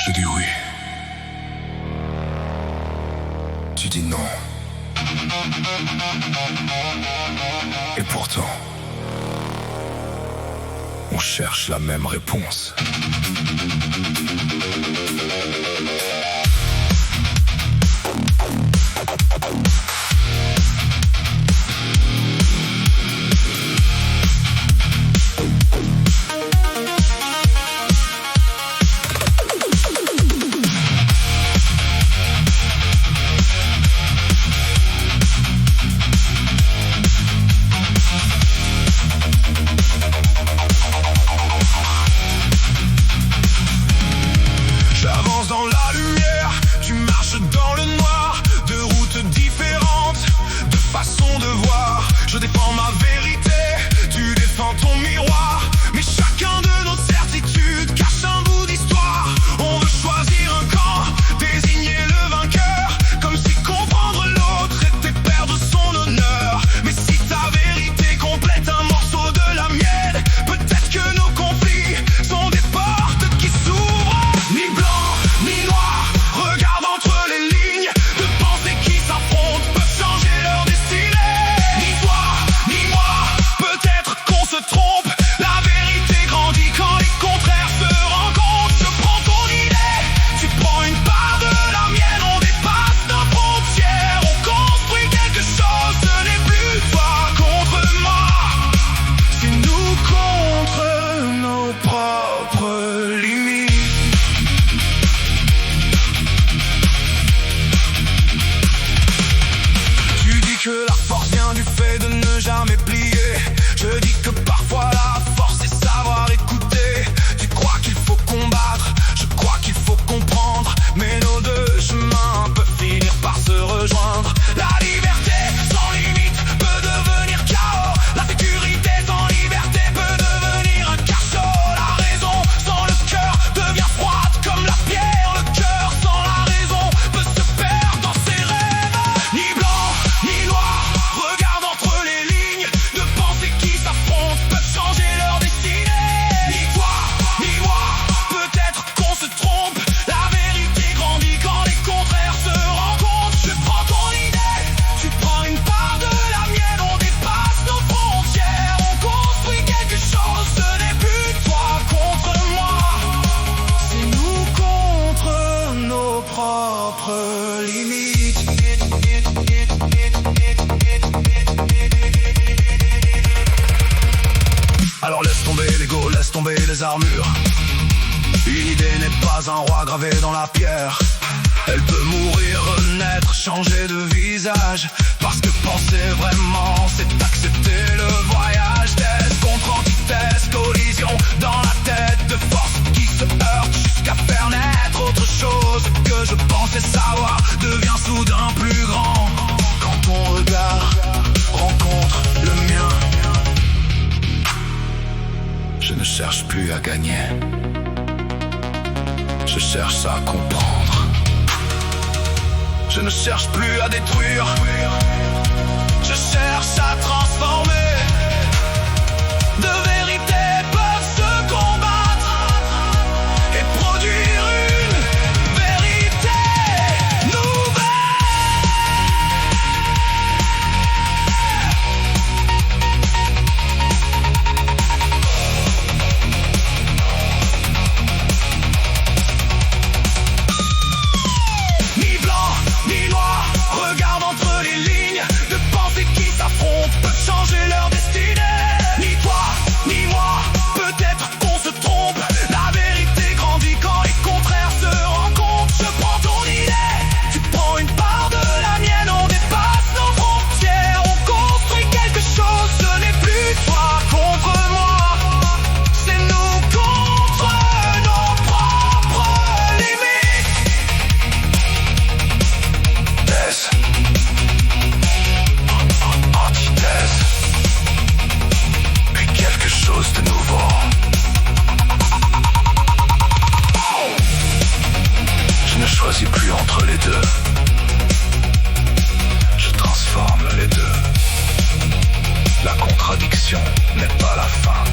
Je dis oui. Tu dis non. Et pourtant, on cherche la même réponse. Dans la lumière, tu marches dans le noir, de routes différentes, de façons de voir. Je défends ma vérité, tu défends ton miroir. Mais chacun de nos certitudes cache un bout d'histoire. On veut choisir un camp, désigner le vainqueur, comme si comprendre l'autre était perdre son honneur. Mais si ta vérité complète un morceau de la mienne, peut-être que nos conflits sont des portes qui s'ouvrent. Ni blanc ni noir, regarde entre les lignes, de pensées qui s'affrontent peuvent changer leur destinée. Ni toi, ni moi, peut-être qu'on se trompe. La vérité grandit quand les contraires se rencontrent. Je prends ton idée, tu prends une part de la mienne. On dépasse nos frontières, on construit quelque chose. Ce n'est plus toi contre moi, c'est nous contre nos propres limites. Que la force vient du fait de ne jamais plier. Je dis que parfois la force c'est savoir écouter. Tu crois qu'il faut combattre, je crois qu'il faut comprendre. Mais nos deux chemins peuvent finir par se rejoindre. La liberté sans limite peut devenir chaos. La sécurité sans liberté peut devenir un cachot. La raison sans le cœur devient froide comme la pierre. Le cœur sans la raison peut se perdre dans ses rêves. Ni blanc ni noir, regarde entre les lignes, de pensées qui s'affrontent peuvent changer leur destinée. Ni toi, ni moi, peut-être qu'on se trompe. La vérité grandit quand les contraires se rencontrent. Je prends ton idée, tu prends une part de la mienne. On dépasse nos frontières, on construit quelque chose. Ce n'est plus toi contre moi, c'est nous contre nos propres limites. Alors laisse tomber l'ego, laisse tomber les armures. Une idée n'est pas un roi gravé dans la pierre. Elle peut mourir, renaître, changer de visage. Parce que penser vraiment, c'est accepter le voyage. Thèse contre antithèse, collision dans la tête. De force qui se heurte jusqu'à faire naître autre chose que je pensais savoir devient soudain plus grand. Quand ton regard rencontre le mien, je ne cherche plus à gagner, je cherche à comprendre. Je ne cherche plus à détruire, je cherche à transformer. Deux vérités peuvent se combattre et produire une vérité nouvelle. Ni blanc, ni noir, regarde entre les lignes, de pensées qui s'affrontent peuvent changer leur destinée. Ni toi, ni moi, peut-être qu'on se trompe. La vérité grandit quand les contraires se rencontrent. Je prends ton idée, tu prends une part de la mienne. On dépasse nos frontières, on construit quelque chose. Ce n'est plus toi contre moi, c'est nous contre nos propres limites. Thèse, antithèse, puis quelque chose de nouveau. Je ne choisis plus entre les deux, je transforme les deux. La contradiction n'est pas la fin.